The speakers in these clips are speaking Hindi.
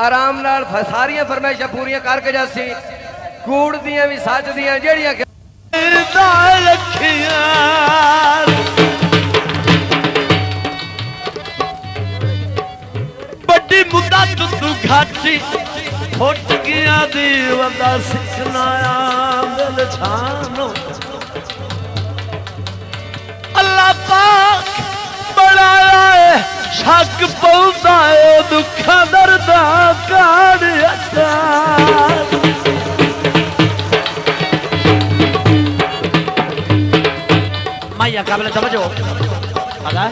आराम नाल सारियां फरमाइशां पूरियां करके जासी कूड़ दियां भी सच दियां जेड़ियां बड़ी मुद्दा तू घाटी फुट गया दीवंदा सिखनाया दिल छानो अल्लाह पाक बनाया है शक पौधा है दुखा दर्दा काड़ माया काबिल समझो आगा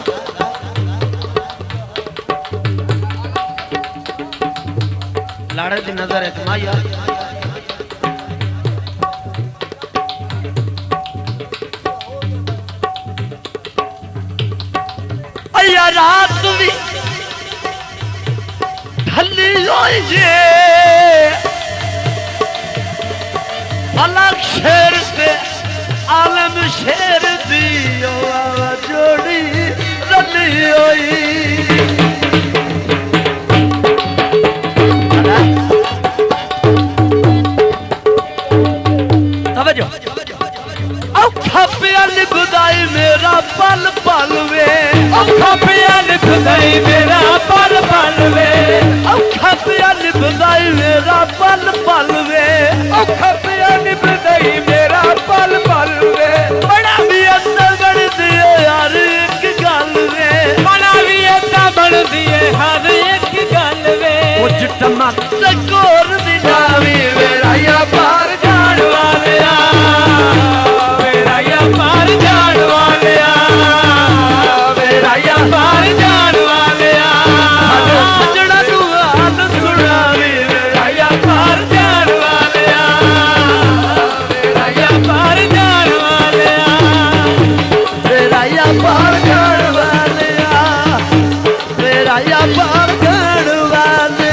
लाड़े दी नजर है माया अया रात भी ढली होइए अलग शेर से आलम शेर दी जोड़ी रली होई औखा पिया लिखदाई मेरा पल पल वे औखा पिया लिखदाई मेरा पल पल वे औखा पिया लिखदाई मेरा पल पल वे औखा पिया लिखदाई मेरा पल पल वे बड़ा भी अंदर बन दिए यार एक गल वे बड़ा भी अंदर बन दिए हर एक गल वे कुछ टमक चकोर दी नावी मेरा या पार जान वाले पार जान वाले मेरा या पार जान वाले सजड़ा तू आन सुनावी मेरा या पार जान वाले मेरा या पार जान वाले मेरा या पार जान वाले मेरा या पार जान वाले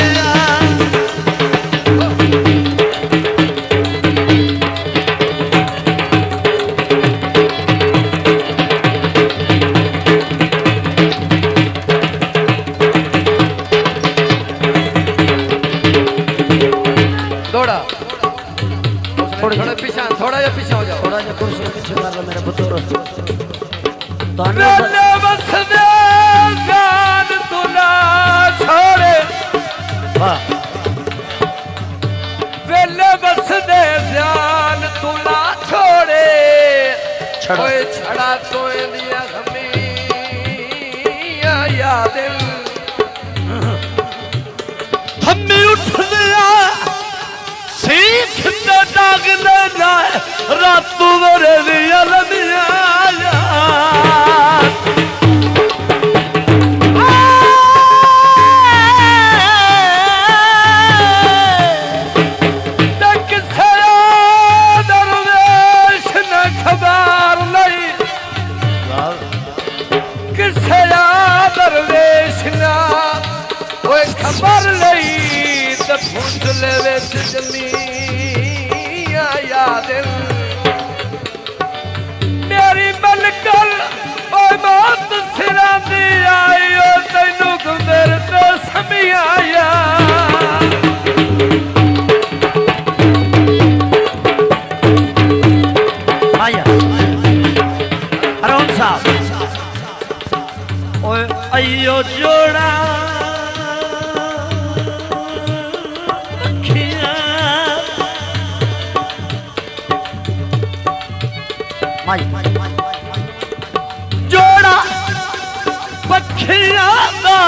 थोड़ा पीछे थोड़ा जा पीछे हो जाओ थोड़ा जा कुर्सी पीछे कर लो मेरे पुत्र वेले बस दे जान तू ना छोड़े वाह वेले बस दे जान तू ना छोड़े कोई छड़ा तो दिया हमिया याद हमें उठ दिया सीख न डाग लेना रातों मेरे दिया लदिया दरवेश न खबर नहीं किसे दरवेश ना कोई खबर नहीं तो ढूंढ ले जमी याद मेरी मलकल मौत सिरा दी आई तेनू मेरे तो समी आया आया अरुण साहब ओए अयो जोड़ा जोड़ा पखिया दा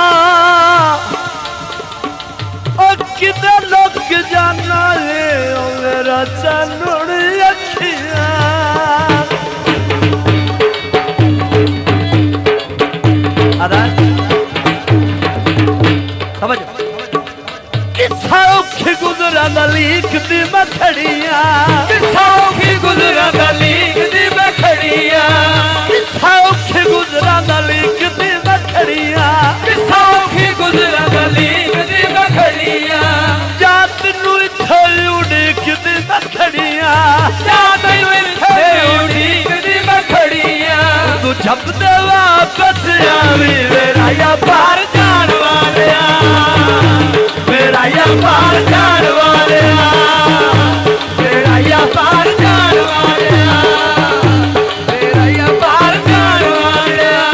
किधर लोग जाना है ओ मेरा चानूर अखिया आदा समझ किसा औखी गुजरा दलीक दी मखड़िया किसा औखी गुजरा दलीक दी मखड़िया किसा औखी गुजरा दलीक दी मखड़िया किसा औखी गुजरा दलीक दी मखड़िया जात नू इत्थे उड़ीक दी मखड़िया जात नू इत्थे उड़ीक दी मखड़िया तू जब दे वापस आवी मेरा या पार जान वालिया मेरा या पार जान वालिया तेरा या पार जान वालिया तेरा या पार जान वालिया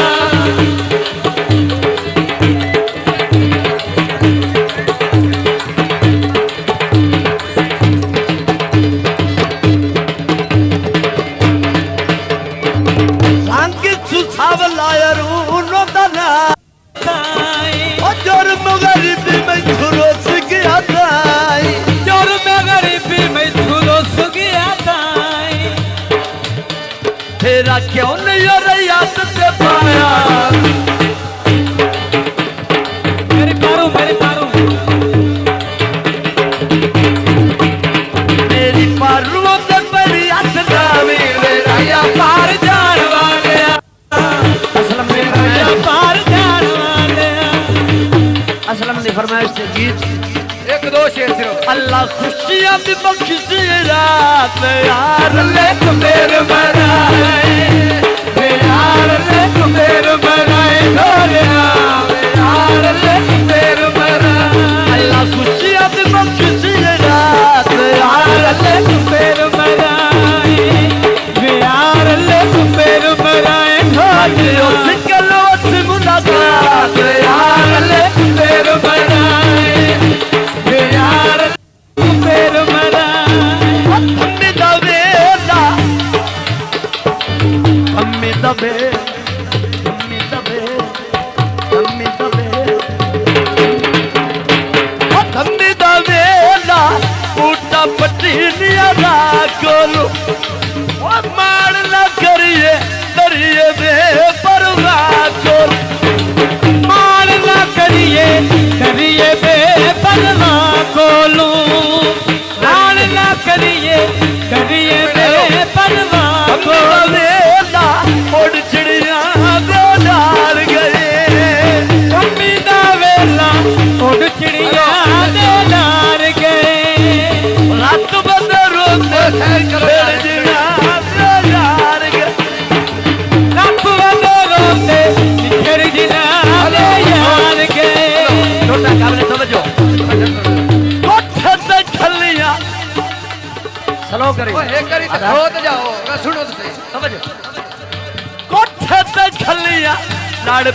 रंग सुसाव लायर उनो दना जोर मगरिबी में झुरोस गया दाई जोर में गरीबी में झुलस गया दाई तेरा क्यों नहीं हो रही याद से पाया मेरी पारू मेरी पारुओं से बड़ी याद नामी तेरा या पार जान वालिया असलम ने तेरा या पार जान वालिया असलम ने फरमाइश से गीत एक दो शेर सिर्फ अल्लाह खुशियां भी बख्शी रात यार ले मेरे बनाए यार ले मेरे बनाए गोरिया यार ले मेरे बनाए अल्लाह खुशियां भी बख्शी रात यार यार ले मेरे बनाए यार ले मेरे बनाए गोरिया सिकलो से मुलाकात यार ले मेरे बनाए यार मेरे बनाए हम्मी दबेला हम्मी दबे हम्मी दबे हम्मी दबे हम्मी दबेला ऊटा पटीनिया ना कोलू ओ मार ना करिए दरिए बे परवा कोलू मार ना करिए करिए बेपरवा कोलू मार ना करिए करिए बेपरवा हम्मी दबेला उड़ चिड़िया बेदार गए मम्मी दा वेला उड़ चिड़िया दे डार गए रात बदरो छेड़ दिया बेदार गए रब वाले रोते निखर जिना दे यार गए छोटा काबले समझो कोठे ते खलियां स्लो करी ओ हे करी तो होत जाओ मैं सुनो तो सही समझो कोठे ते खलियां लड़